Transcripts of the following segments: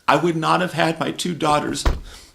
I would not have had my two daughters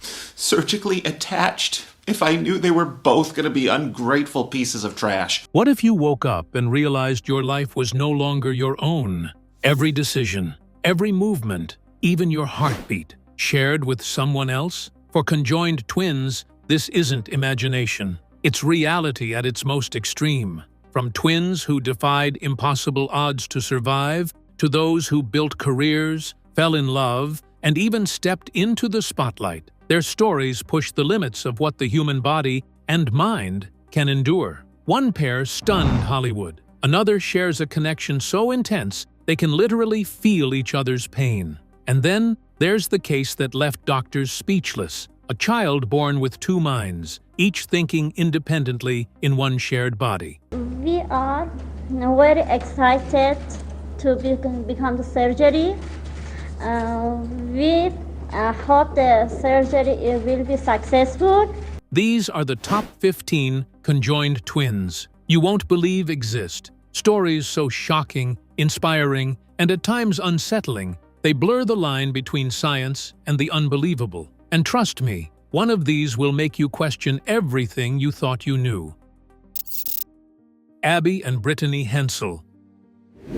surgically attached if I knew they were both going to be ungrateful pieces of trash. What if you woke up and realized your life was no longer your own? Every decision, every movement, even your heartbeat, shared with someone else? For conjoined twins, this isn't imagination. It's reality at its most extreme. From twins who defied impossible odds to survive, to those who built careers, fell in love, and even stepped into the spotlight, their stories push the limits of what the human body and mind can endure. One pair stunned Hollywood. Another shares a connection so intense they can literally feel each other's pain. And then there's the case that left doctors speechless. A child born with two minds, each thinking independently in one shared body. We are very excited to become the surgery. We hope the surgery will be successful. These are the top 15 conjoined twins you won't believe exist. Stories so shocking, inspiring, and at times unsettling, they blur the line between science and the unbelievable. And trust me, one of these will make you question everything you thought you knew. Abby and Brittany Hensel.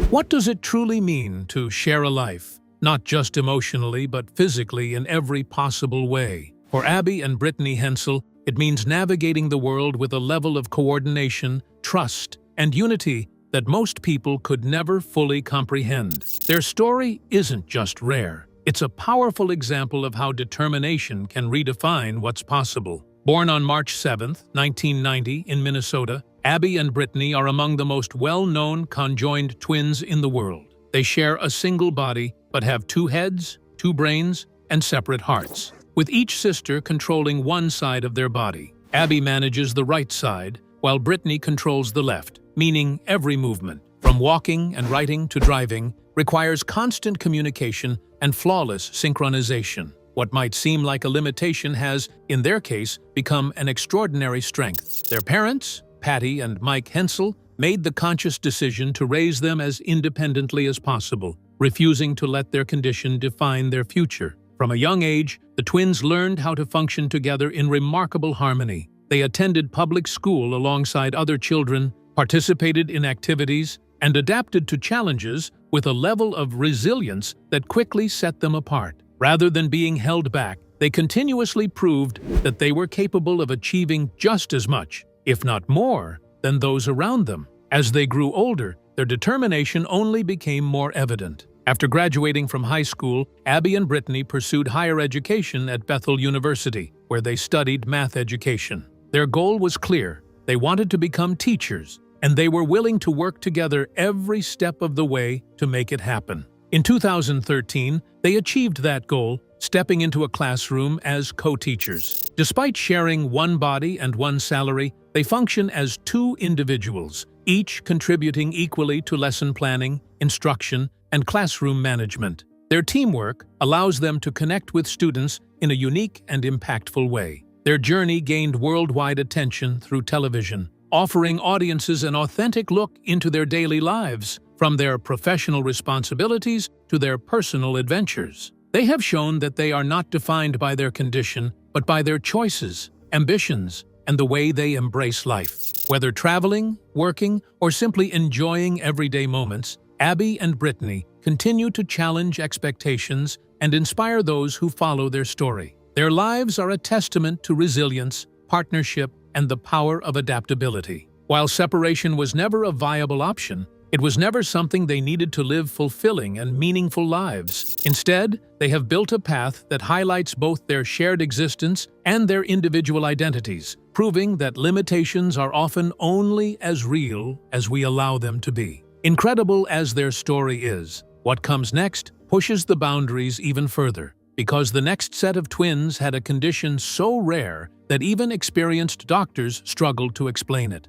What does it truly mean to share a life? Not just emotionally, but physically in every possible way. For Abby and Brittany Hensel, it means navigating the world with a level of coordination, trust, and unity that most people could never fully comprehend. Their story isn't just rare. It's a powerful example of how determination can redefine what's possible. Born on March 7, 1990, in Minnesota, Abby and Brittany are among the most well-known conjoined twins in the world. They share a single body, but have two heads, two brains, and separate hearts, with each sister controlling one side of their body. Abby manages the right side, while Brittany controls the left, meaning every movement, from walking and writing to driving, requires constant communication and flawless synchronization. What might seem like a limitation has, in their case, become an extraordinary strength. Their parents, Patty and Mike Hensel, made the conscious decision to raise them as independently as possible, refusing to let their condition define their future. From a young age, the twins learned how to function together in remarkable harmony. They attended public school alongside other children, participated in activities, and adapted to challenges with a level of resilience that quickly set them apart. Rather than being held back, they continuously proved that they were capable of achieving just as much, if not more, than those around them. As they grew older, their determination only became more evident. After graduating from high school, Abby and Brittany pursued higher education at Bethel University, where they studied math education. Their goal was clear. They wanted to become teachers, and they were willing to work together every step of the way to make it happen. In 2013, they achieved that goal, stepping into a classroom as co-teachers. Despite sharing one body and one salary, they function as two individuals, each contributing equally to lesson planning, instruction, and classroom management. Their teamwork allows them to connect with students in a unique and impactful way. Their journey gained worldwide attention through television, offering audiences an authentic look into their daily lives, from their professional responsibilities to their personal adventures. They have shown that they are not defined by their condition, but by their choices, ambitions, and the way they embrace life. Whether traveling, working, or simply enjoying everyday moments, Abby and Brittany continue to challenge expectations and inspire those who follow their story. Their lives are a testament to resilience, partnership, and the power of adaptability. While separation was never a viable option, it was never something they needed to live fulfilling and meaningful lives. Instead, they have built a path that highlights both their shared existence and their individual identities, proving that limitations are often only as real as we allow them to be. Incredible as their story is, what comes next pushes the boundaries even further, because the next set of twins had a condition so rare that even experienced doctors struggled to explain it.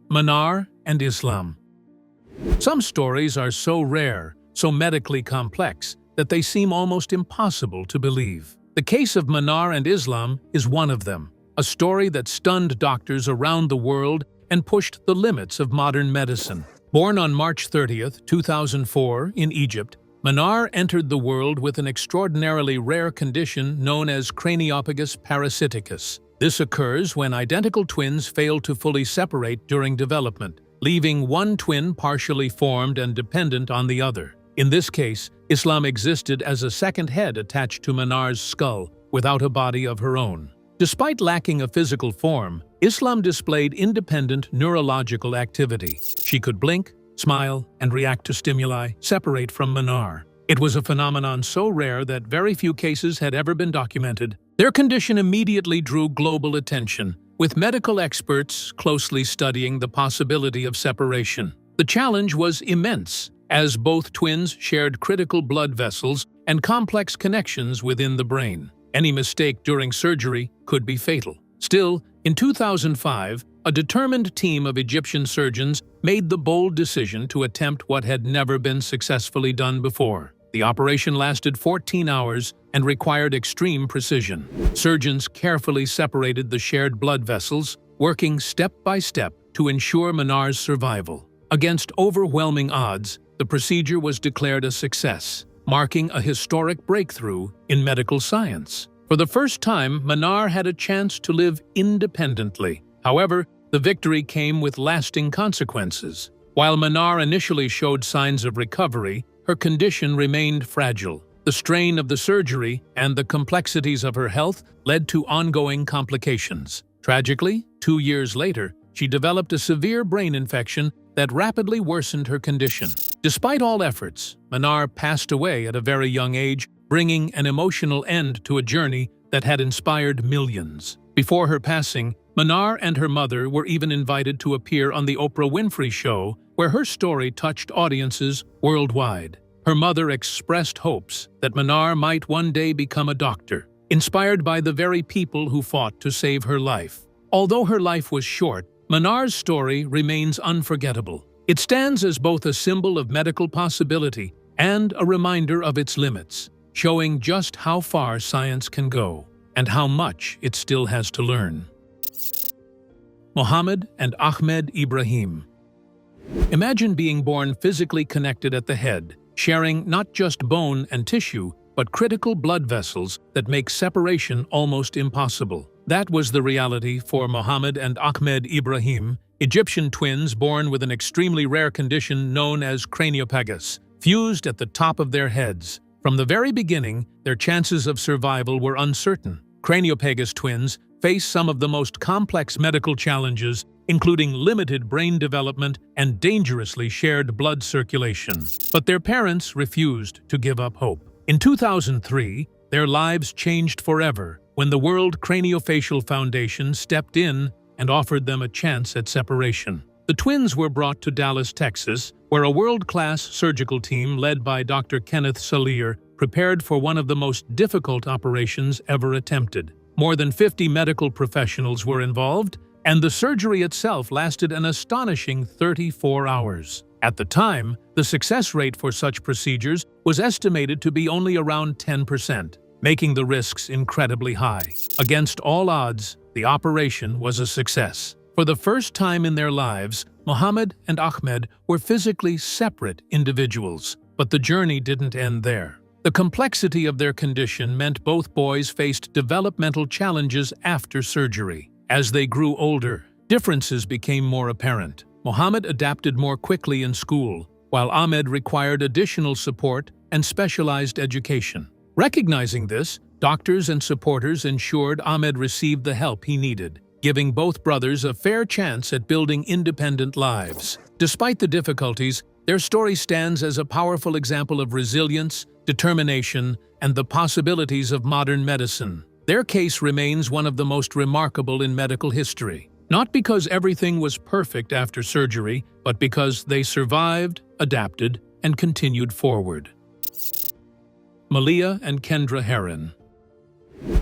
Manar and Islam. Some stories are so rare, so medically complex, that they seem almost impossible to believe. The case of Manar and Islam is one of them, a story that stunned doctors around the world and pushed the limits of modern medicine. Born on March 30, 2004, in Egypt, Manar entered the world with an extraordinarily rare condition known as craniopagus parasiticus. This occurs when identical twins fail to fully separate during development, leaving one twin partially formed and dependent on the other. In this case, Islam existed as a second head attached to Manar's skull, without a body of her own. Despite lacking a physical form, Islam displayed independent neurological activity. She could blink, smile, and react to stimuli separate from Manar. It was a phenomenon so rare that very few cases had ever been documented. Their condition immediately drew global attention, with medical experts closely studying the possibility of separation. The challenge was immense, as both twins shared critical blood vessels and complex connections within the brain. Any mistake during surgery could be fatal. Still, in 2005, a determined team of Egyptian surgeons made the bold decision to attempt what had never been successfully done before. The operation lasted 14 hours and required extreme precision. Surgeons carefully separated the shared blood vessels, working step by step to ensure Manar's survival. Against overwhelming odds, the procedure was declared a success, marking a historic breakthrough in medical science. For the first time, Manar had a chance to live independently. However, the victory came with lasting consequences. While Manar initially showed signs of recovery, her condition remained fragile. The strain of the surgery and the complexities of her health led to ongoing complications. Tragically, 2 years later, she developed a severe brain infection that rapidly worsened her condition. Despite all efforts, Manar passed away at a very young age, bringing an emotional end to a journey that had inspired millions. Before her passing, Manar and her mother were even invited to appear on the Oprah Winfrey Show, where her story touched audiences worldwide. Her mother expressed hopes that Manar might one day become a doctor, inspired by the very people who fought to save her life. Although her life was short, Manar's story remains unforgettable. It stands as both a symbol of medical possibility and a reminder of its limits, showing just how far science can go and how much it still has to learn. Mohammed and Ahmed Ibrahim. Imagine being born physically connected at the head, sharing not just bone and tissue, but critical blood vessels that make separation almost impossible. That was the reality for Mohammed and Ahmed Ibrahim, Egyptian twins born with an extremely rare condition known as craniopagus, fused at the top of their heads. From the very beginning, their chances of survival were uncertain. Craniopagus twins face some of the most complex medical challenges, including limited brain development and dangerously shared blood circulation. But their parents refused to give up hope. In 2003, their lives changed forever when the World Craniofacial Foundation stepped in and offered them a chance at separation. The twins were brought to Dallas, Texas, where a world-class surgical team led by Dr. Kenneth Salier prepared for one of the most difficult operations ever attempted. More than 50 medical professionals were involved, and the surgery itself lasted an astonishing 34 hours. At the time, the success rate for such procedures was estimated to be only around 10%, making the risks incredibly high. Against all odds, the operation was a success. For the first time in their lives, Mohammed and Ahmed were physically separate individuals, but the journey didn't end there. The complexity of their condition meant both boys faced developmental challenges after surgery. As they grew older, differences became more apparent. Mohammed adapted more quickly in school, while Ahmed required additional support and specialized education. Recognizing this, doctors and supporters ensured Ahmed received the help he needed, giving both brothers a fair chance at building independent lives. Despite the difficulties, their story stands as a powerful example of resilience, determination, and the possibilities of modern medicine. Their case remains one of the most remarkable in medical history, not because everything was perfect after surgery, but because they survived, adapted, and continued forward. Malia and Kendra Herrin.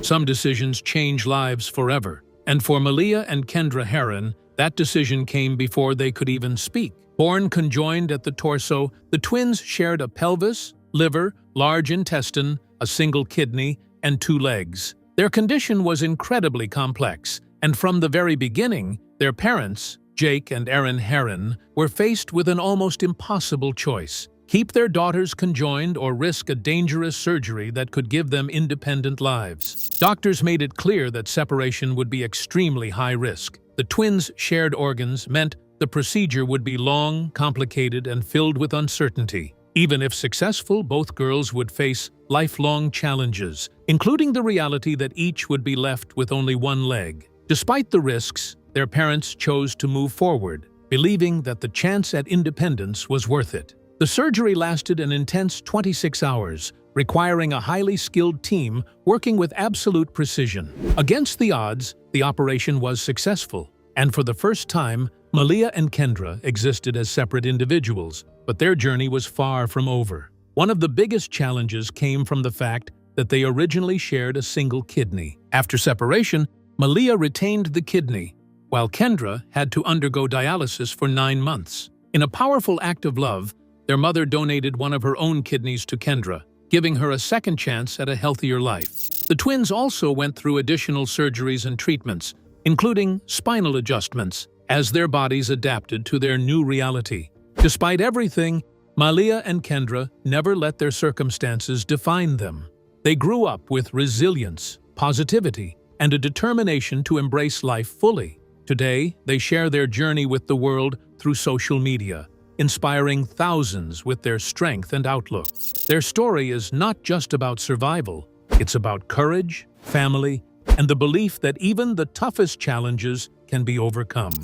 Some decisions change lives forever, and for Malia and Kendra Herrin, that decision came before they could even speak. Born conjoined at the torso, the twins shared a pelvis, liver, large intestine, a single kidney, and 2 legs. Their condition was incredibly complex, and from the very beginning, their parents, Jake and Erin Herrin, were faced with an almost impossible choice: keep their daughters conjoined or risk a dangerous surgery that could give them independent lives. Doctors made it clear that separation would be extremely high risk. The twins' shared organs meant the procedure would be long, complicated, and filled with uncertainty. Even if successful, both girls would face lifelong challenges, including the reality that each would be left with only one leg. Despite the risks, their parents chose to move forward, believing that the chance at independence was worth it. The surgery lasted an intense 26 hours, requiring a highly skilled team working with absolute precision. Against the odds, the operation was successful, and for the first time, Malia and Kendra existed as separate individuals, but their journey was far from over. One of the biggest challenges came from the fact that they originally shared a single kidney. After separation, Malia retained the kidney, while Kendra had to undergo dialysis for 9 months. In a powerful act of love, their mother donated one of her own kidneys to Kendra, giving her a second chance at a healthier life. The twins also went through additional surgeries and treatments, including spinal adjustments, as their bodies adapted to their new reality. Despite everything, Malia and Kendra never let their circumstances define them. They grew up with resilience, positivity, and a determination to embrace life fully. Today, they share their journey with the world through social media, inspiring thousands with their strength and outlook. Their story is not just about survival, it's about courage, family, and the belief that even the toughest challenges can be overcome.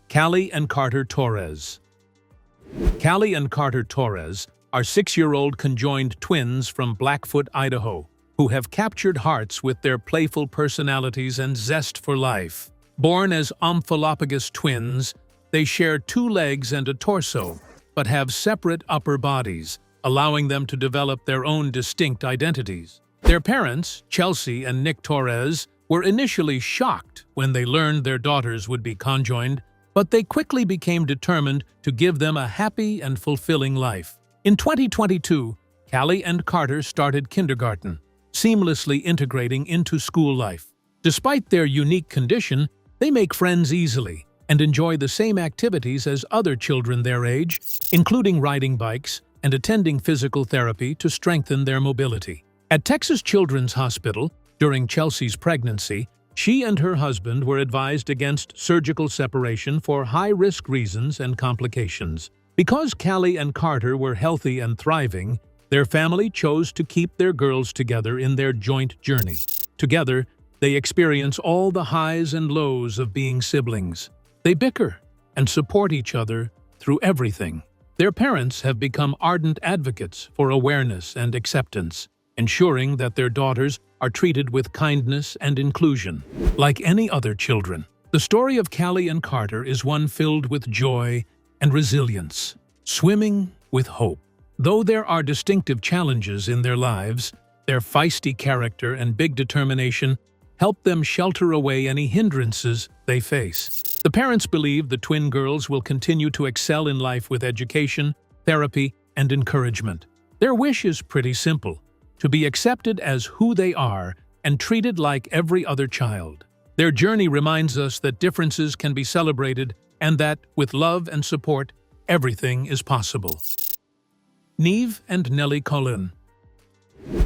Callie and Carter Torres. Callie and Carter Torres are 6-year-old conjoined twins from Blackfoot, Idaho, who have captured hearts with their playful personalities and zest for life. Born as omphalopagus twins, they share 2 legs and a torso, but have separate upper bodies, allowing them to develop their own distinct identities. Their parents, Chelsea and Nick Torres, were initially shocked when they learned their daughters would be conjoined, but they quickly became determined to give them a happy and fulfilling life. In 2022, Callie and Carter started kindergarten, seamlessly integrating into school life. Despite their unique condition, they make friends easily and enjoy the same activities as other children their age, including riding bikes and attending physical therapy to strengthen their mobility. At Texas Children's Hospital, during Chelsea's pregnancy, she and her husband were advised against surgical separation for high-risk reasons and complications. Because Callie and Carter were healthy and thriving, their family chose to keep their girls together in their joint journey. Together, they experience all the highs and lows of being siblings. They bicker and support each other through everything. Their parents have become ardent advocates for awareness and acceptance, ensuring that their daughters are treated with kindness and inclusion. Like any other children, the story of Callie and Carter is one filled with joy and resilience, swimming with hope. Though there are distinctive challenges in their lives, their feisty character and big determination help them shelter away any hindrances they face. The parents believe the twin girls will continue to excel in life with education, therapy, and encouragement. Their wish is pretty simple: to be accepted as who they are and treated like every other child. Their journey reminds us that differences can be celebrated and that, with love and support, everything is possible. Neev and Nelly Cullen.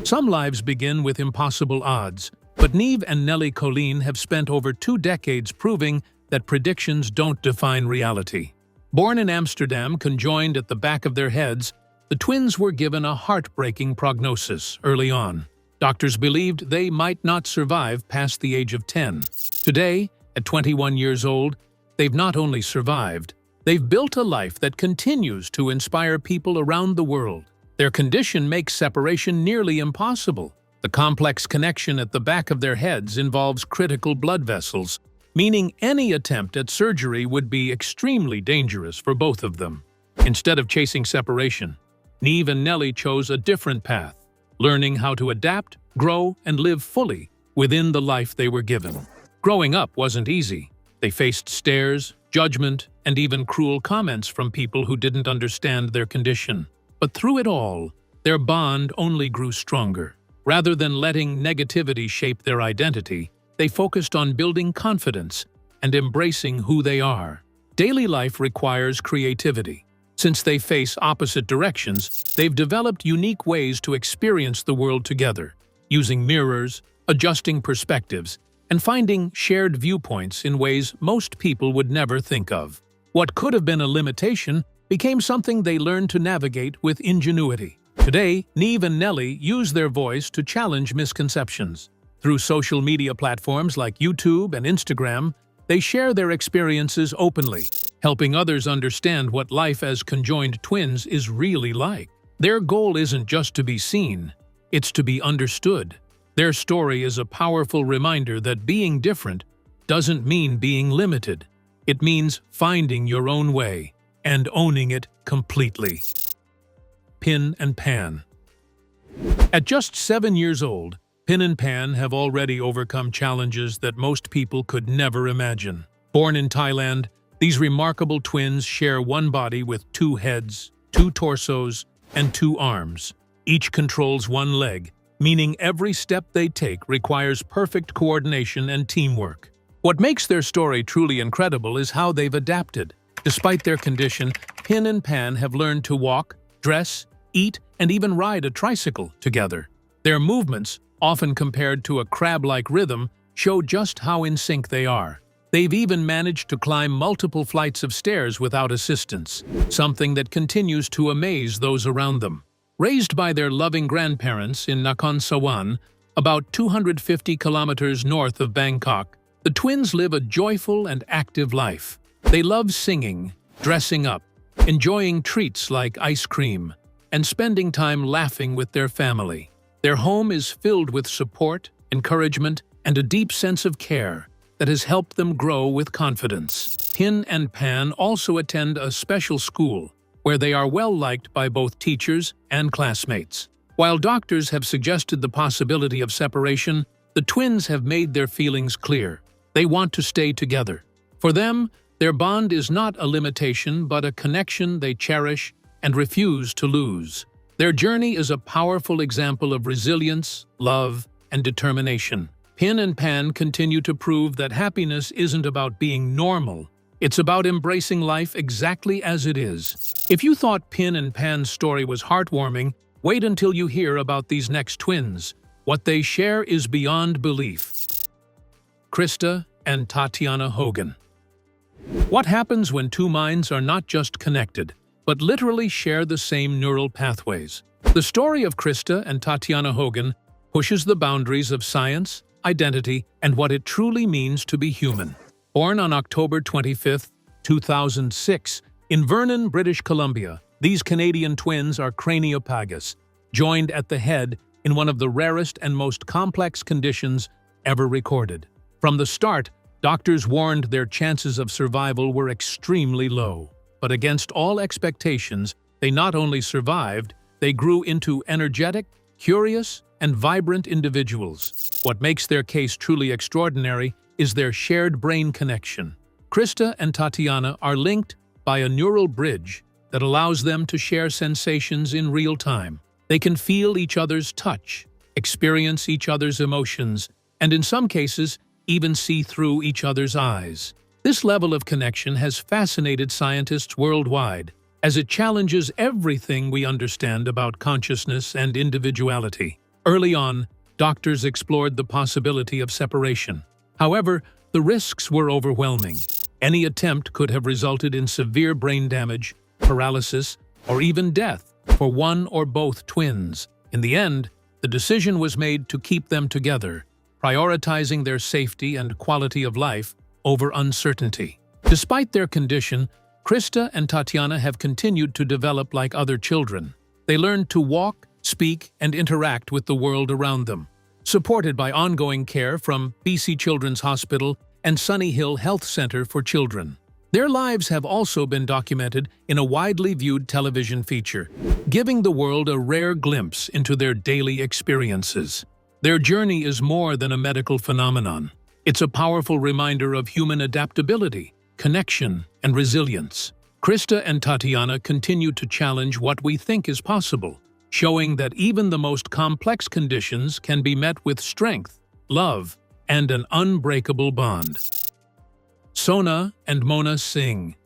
Some lives begin with impossible odds, but Neev and Nelly Cullen have spent over 2 decades proving that predictions don't define reality. Born in Amsterdam, conjoined at the back of their heads, the twins were given a heartbreaking prognosis early on. Doctors believed they might not survive past the age of 10. Today, at 21 years old, they've not only survived, they've built a life that continues to inspire people around the world. Their condition makes separation nearly impossible. The complex connection at the back of their heads involves critical blood vessels, meaning any attempt at surgery would be extremely dangerous for both of them. Instead of chasing separation, Neev and Nelly chose a different path, learning how to adapt, grow, and live fully within the life they were given. Growing up wasn't easy. They faced stares, judgment, and even cruel comments from people who didn't understand their condition. But through it all, their bond only grew stronger. Rather than letting negativity shape their identity, they focused on building confidence and embracing who they are. Daily life requires creativity. Since they face opposite directions, they've developed unique ways to experience the world together, using mirrors, adjusting perspectives, and finding shared viewpoints in ways most people would never think of. What could have been a limitation became something they learned to navigate with ingenuity. Today, Neev and Nelly use their voice to challenge misconceptions. Through social media platforms like YouTube and Instagram, they share their experiences openly, helping others understand what life as conjoined twins is really like. Their goal isn't just to be seen, it's to be understood. Their story is a powerful reminder that being different doesn't mean being limited. It means finding your own way and owning it completely. Pin and Pan. At just 7 years old, Pin and Pan have already overcome challenges that most people could never imagine. Born in Thailand, these remarkable twins share one body with 2 heads, 2 torsos, and 2 arms. Each controls 1 leg, meaning every step they take requires perfect coordination and teamwork. What makes their story truly incredible is how they've adapted. Despite their condition, Pin and Pan have learned to walk, dress, eat, and even ride a tricycle together. Their movements, often compared to a crab-like rhythm, show just how in sync they are. They've even managed to climb multiple flights of stairs without assistance, something that continues to amaze those around them. Raised by their loving grandparents in Nakhon Sawan, about 250 kilometers north of Bangkok, the twins live a joyful and active life. They love singing, dressing up, enjoying treats like ice cream, and spending time laughing with their family. Their home is filled with support, encouragement, and a deep sense of care that has helped them grow with confidence. Pin and Pan also attend a special school where they are well-liked by both teachers and classmates. While doctors have suggested the possibility of separation, the twins have made their feelings clear. They want to stay together. For them, their bond is not a limitation but a connection they cherish and refuse to lose. Their journey is a powerful example of resilience, love, and determination. Pin and Pan continue to prove that happiness isn't about being normal. It's about embracing life exactly as it is. If you thought Pin and Pan's story was heartwarming, wait until you hear about these next twins. What they share is beyond belief. Christa and Tatiana Hogan. What happens when 2 minds are not just connected, but literally share the same neural pathways? The story of Christa and Tatiana Hogan pushes the boundaries of science, identity, and what it truly means to be human. Born on October 25, 2006, in Vernon, British Columbia, these Canadian twins are craniopagus, joined at the head in one of the rarest and most complex conditions ever recorded. From the start, doctors warned their chances of survival were extremely low. But against all expectations, they not only survived, they grew into energetic, curious, and vibrant individuals. What makes their case truly extraordinary is their shared brain connection. Christa and Tatiana are linked by a neural bridge that allows them to share sensations in real time. They can feel each other's touch, experience each other's emotions, and in some cases, even see through each other's eyes. This level of connection has fascinated scientists worldwide, as it challenges everything we understand about consciousness and individuality. Early on, doctors explored the possibility of separation. However, the risks were overwhelming. Any attempt could have resulted in severe brain damage, paralysis, or even death for one or both twins. In the end, the decision was made to keep them together, prioritizing their safety and quality of life over uncertainty. Despite their condition, Christa and Tatiana have continued to develop like other children. They learned to walk, speak, and interact with the world around them, supported by ongoing care from BC Children's Hospital and Sunny Hill Health Center for Children. Their lives have also been documented in a widely viewed television feature, giving the world a rare glimpse into their daily experiences. Their journey is more than a medical phenomenon. It's a powerful reminder of human adaptability, connection, and resilience. Christa and Tatiana continue to challenge what we think is possible, showing that even the most complex conditions can be met with strength, love, and an unbreakable bond. Sona and Mona Singh.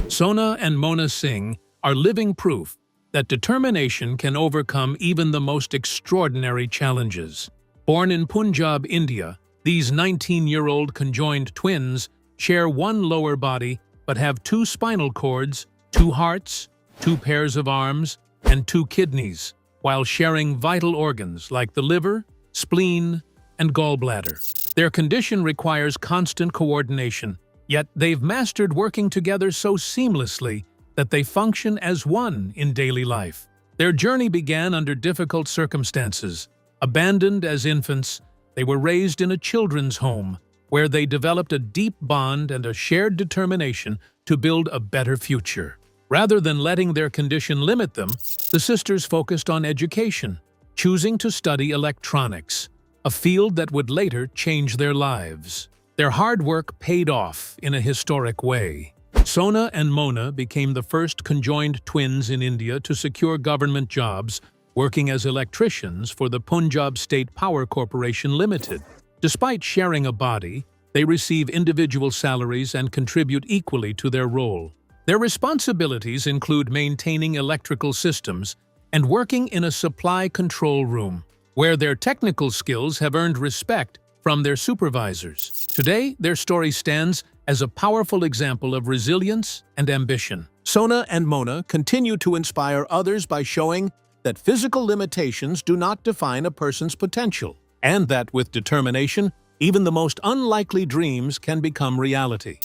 Sona and Mona Singh are living proof that determination can overcome even the most extraordinary challenges. Born in Punjab, India, these 19-year-old conjoined twins share one lower body but have 2 spinal cords, 2 hearts, 2 pairs of arms, and 2 kidneys, while sharing vital organs like the liver, spleen, and gallbladder. Their condition requires constant coordination, yet they've mastered working together so seamlessly that they function as one in daily life. Their journey began under difficult circumstances. Abandoned as infants, they were raised in a children's home, where they developed a deep bond and a shared determination to build a better future. Rather than letting their condition limit them, the sisters focused on education, choosing to study electronics, a field that would later change their lives. Their hard work paid off in a historic way. Sona and Mona became the first conjoined twins in India to secure government jobs, working as electricians for the Punjab State Power Corporation Limited. Despite sharing a body, they receive individual salaries and contribute equally to their role. Their responsibilities include maintaining electrical systems and working in a supply control room, where their technical skills have earned respect from their supervisors. Today, their story stands as a powerful example of resilience and ambition. Sona and Mona continue to inspire others by showing that physical limitations do not define a person's potential, and that with determination, even the most unlikely dreams can become reality.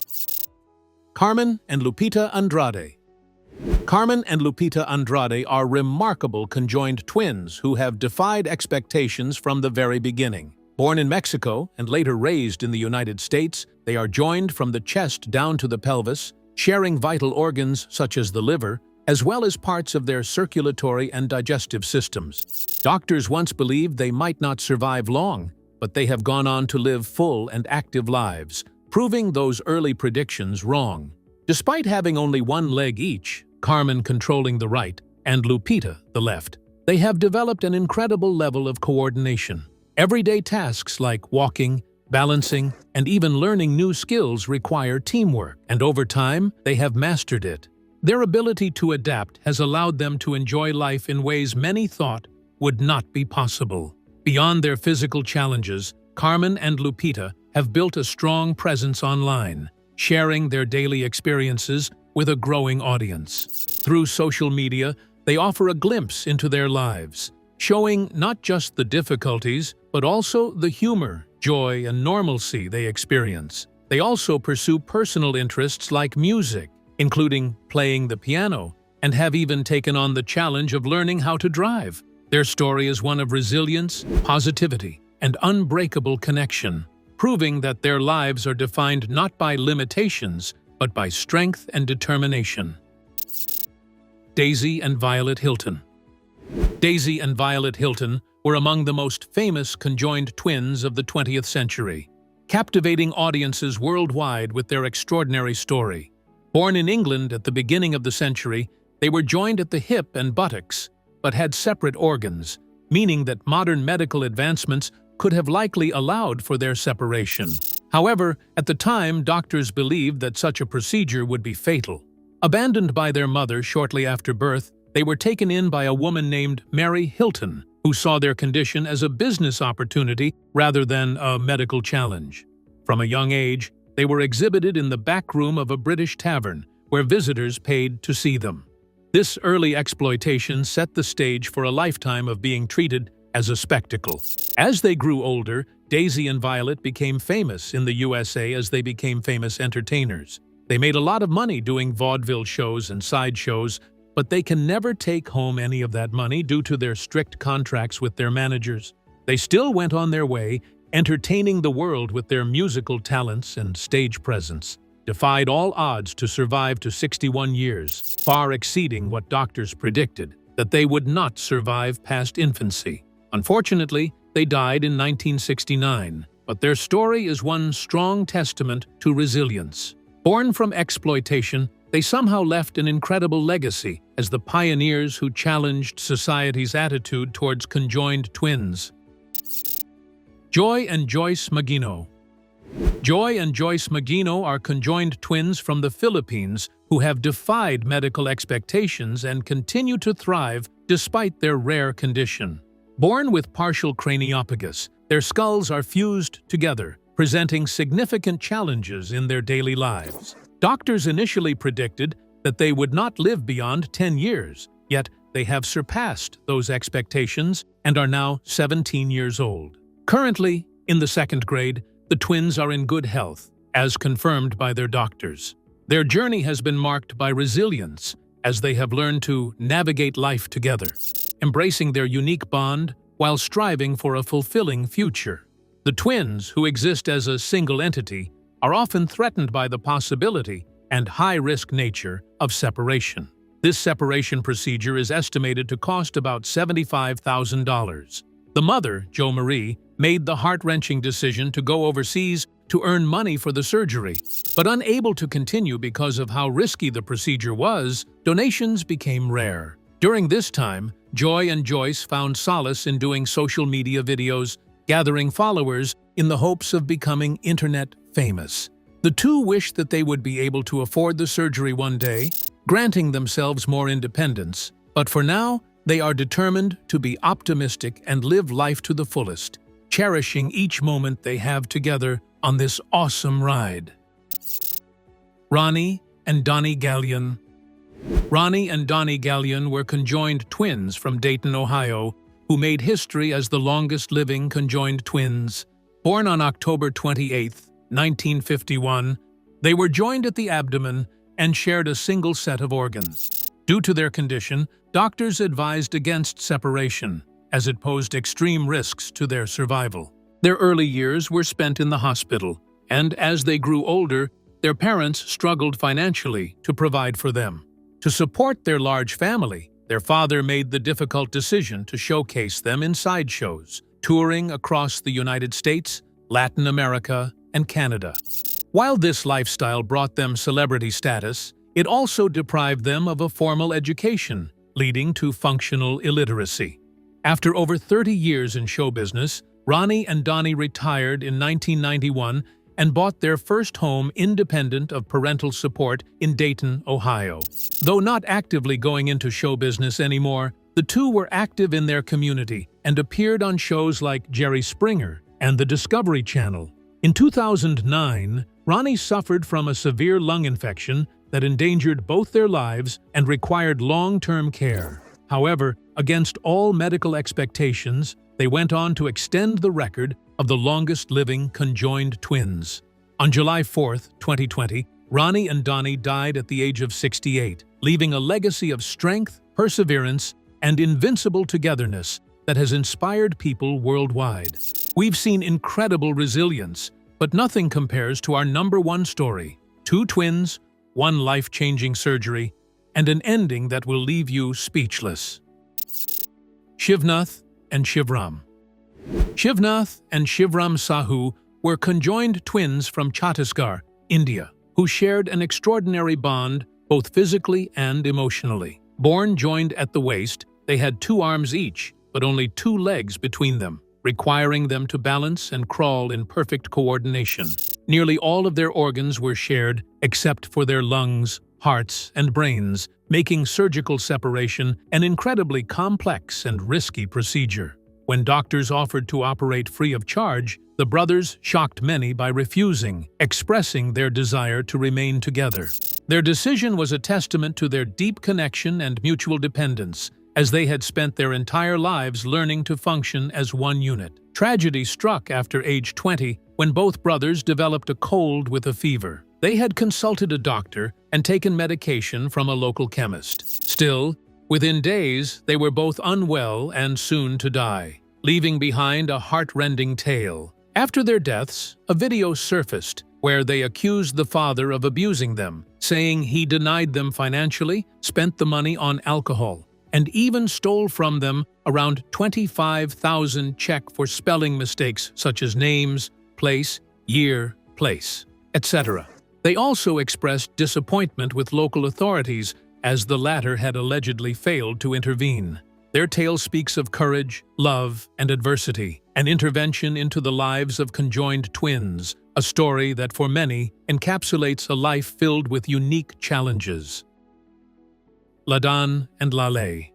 Carmen and Lupita Andrade. Carmen and Lupita Andrade are remarkable conjoined twins who have defied expectations from the very beginning. Born in Mexico and later raised in the United States, they are joined from the chest down to the pelvis, sharing vital organs such as the liver, as well as parts of their circulatory and digestive systems. Doctors once believed they might not survive long, but they have gone on to live full and active lives, proving those early predictions wrong. Despite having only one leg each, Carmen controlling the right and Lupita the left, they have developed an incredible level of coordination. Everyday tasks like walking, balancing, and even learning new skills require teamwork, and over time, they have mastered it. Their ability to adapt has allowed them to enjoy life in ways many thought would not be possible. Beyond their physical challenges, Carmen and Lupita have built a strong presence online, sharing their daily experiences with a growing audience. Through social media, they offer a glimpse into their lives, showing not just the difficulties, but also the humor, joy, and normalcy they experience. They also pursue personal interests like music, including playing the piano, and have even taken on the challenge of learning how to drive. Their story is one of resilience, positivity, and unbreakable connection, proving that their lives are defined not by limitations, but by strength and determination. Daisy and Violet Hilton. Daisy and Violet Hilton were among the most famous conjoined twins of the 20th century, captivating audiences worldwide with their extraordinary story. Born in England at the beginning of the century, they were joined at the hip and buttocks, but had separate organs, meaning that modern medical advancements could have likely allowed for their separation. However, at the time, doctors believed that such a procedure would be fatal. Abandoned by their mother shortly after birth, they were taken in by a woman named Mary Hilton, who saw their condition as a business opportunity rather than a medical challenge. From a young age, they were exhibited in the back room of a British tavern, where visitors paid to see them. This early exploitation set the stage for a lifetime of being treated as a spectacle. As they grew older, Daisy and Violet became famous in the USA as they became famous entertainers. They made a lot of money doing vaudeville shows and sideshows, but they can never take home any of that money due to their strict contracts with their managers. They still went on their way, entertaining the world with their musical talents and stage presence, defied all odds to survive to 61 years, far exceeding what doctors predicted, that they would not survive past infancy. Unfortunately, they died in 1969, but their story is one strong testament to resilience. Born from exploitation, they somehow left an incredible legacy as the pioneers who challenged society's attitude towards conjoined twins. Joy and Joyce Magsino. Joy and Joyce Magsino are conjoined twins from the Philippines who have defied medical expectations and continue to thrive despite their rare condition. Born with partial craniopagus, their skulls are fused together, presenting significant challenges in their daily lives. Doctors initially predicted that they would not live beyond 10 years, yet they have surpassed those expectations and are now 17 years old. Currently, in the 2nd grade, the twins are in good health, as confirmed by their doctors. Their journey has been marked by resilience, as they have learned to navigate life together, embracing their unique bond while striving for a fulfilling future. The twins, who exist as a single entity, are often threatened by the possibility and high-risk nature of separation. This separation procedure is estimated to cost about $75,000. The mother, Jo Marie, made the heart-wrenching decision to go overseas to earn money for the surgery. But unable to continue because of how risky the procedure was, donations became rare. During this time, Joy and Joyce found solace in doing social media videos, gathering followers in the hopes of becoming internet famous. The two wished that they would be able to afford the surgery one day, granting themselves more independence. But for now, they are determined to be optimistic and live life to the fullest, cherishing each moment they have together on this awesome ride. Ronnie and Donnie Gallion. Ronnie and Donnie Gallion were conjoined twins from Dayton, Ohio, who made history as the longest-living conjoined twins. Born on October 28, 1951, they were joined at the abdomen and shared a single set of organs. Due to their condition, doctors advised against separation, as it posed extreme risks to their survival. Their early years were spent in the hospital, and as they grew older, their parents struggled financially to provide for them. To support their large family, their father made the difficult decision to showcase them in sideshows, touring across the United States, Latin America, and Canada. While this lifestyle brought them celebrity status, it also deprived them of a formal education, leading to functional illiteracy. After over 30 years in show business, Ronnie and Donnie retired in 1991 and bought their first home independent of parental support in Dayton, Ohio. Though not actively going into show business anymore, the two were active in their community and appeared on shows like Jerry Springer and the Discovery Channel. In 2009, Ronnie suffered from a severe lung infection that endangered both their lives and required long-term care. However, against all medical expectations, they went on to extend the record of the longest-living conjoined twins. On July 4, 2020, Ronnie and Donnie died at the age of 68, leaving a legacy of strength, perseverance, and invincible togetherness that has inspired people worldwide. We've seen incredible resilience, but nothing compares to our #1 story: 2 twins, 1 life-changing surgery, and an ending that will leave you speechless. Shivnath and Shivram. Shivnath and Shivram Sahu were conjoined twins from Chhattisgarh, India, who shared an extraordinary bond both physically and emotionally. Born joined at the waist, they had 2 arms each, but only 2 legs between them, requiring them to balance and crawl in perfect coordination. Nearly all of their organs were shared, except for their lungs, hearts, and brains, making surgical separation an incredibly complex and risky procedure. When doctors offered to operate free of charge, the brothers shocked many by refusing, expressing their desire to remain together. Their decision was a testament to their deep connection and mutual dependence, as they had spent their entire lives learning to function as one unit. Tragedy struck after age 20 when both brothers developed a cold with a fever. They had consulted a doctor and taken medication from a local chemist. Still, within days, they were both unwell and soon to die, leaving behind a heart-rending tale. After their deaths, a video surfaced where they accused the father of abusing them, saying he denied them financially, spent the money on alcohol, and even stole from them around 25,000 check for spelling mistakes such as names, place, year, place, etc. They also expressed disappointment with local authorities as the latter had allegedly failed to intervene. Their tale speaks of courage, love, and adversity, an intervention into the lives of conjoined twins a story that for many encapsulates a life filled with unique challenges. Ladan and Laleh.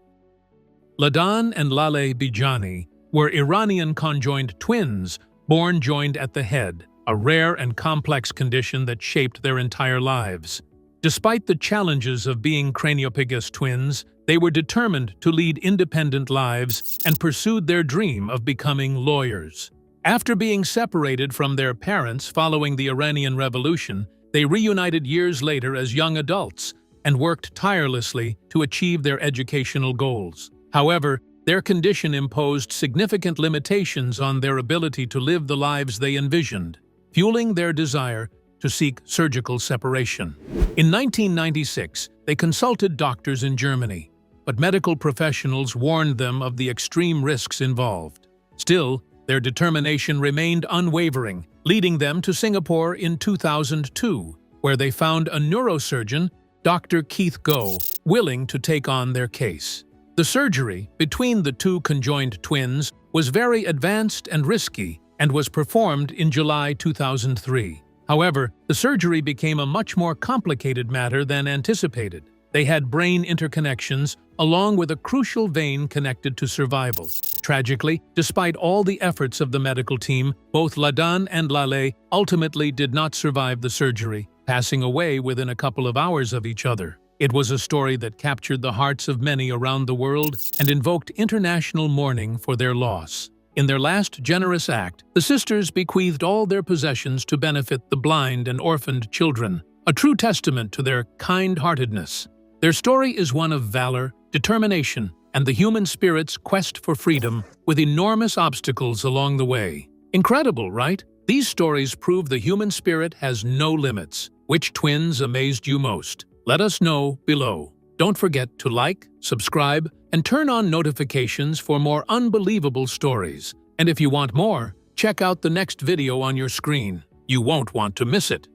Ladan and Laleh Bijani were Iranian conjoined twins, born joined at the head, a rare and complex condition that shaped their entire lives. Despite the challenges of being craniopygous twins, they were determined to lead independent lives and pursued their dream of becoming lawyers. After being separated from their parents following the Iranian Revolution, they reunited years later as young adults and worked tirelessly to achieve their educational goals. However, their condition imposed significant limitations on their ability to live the lives they envisioned, fueling their desire to seek surgical separation. In 1996, they consulted doctors in Germany, but medical professionals warned them of the extreme risks involved. Still, their determination remained unwavering, leading them to Singapore in 2002, where they found a neurosurgeon, Dr. Keith Goh, willing to take on their case. The surgery between the two conjoined twins was very advanced and risky and was performed in July 2003. However, the surgery became a much more complicated matter than anticipated. They had brain interconnections along with a crucial vein connected to survival. Tragically, despite all the efforts of the medical team, both Ladan and Laleh ultimately did not survive the surgery, passing away within a couple of hours of each other. It was a story that captured the hearts of many around the world and invoked international mourning for their loss. In their last generous act, the sisters bequeathed all their possessions to benefit the blind and orphaned children, a true testament to their kind-heartedness. Their story is one of valor, determination, and the human spirit's quest for freedom, with enormous obstacles along the way. Incredible, right? These stories prove the human spirit has no limits. Which twins amazed you most? Let us know below. Don't forget to like, subscribe, and turn on notifications for more unbelievable stories. And if you want more, check out the next video on your screen. You won't want to miss it.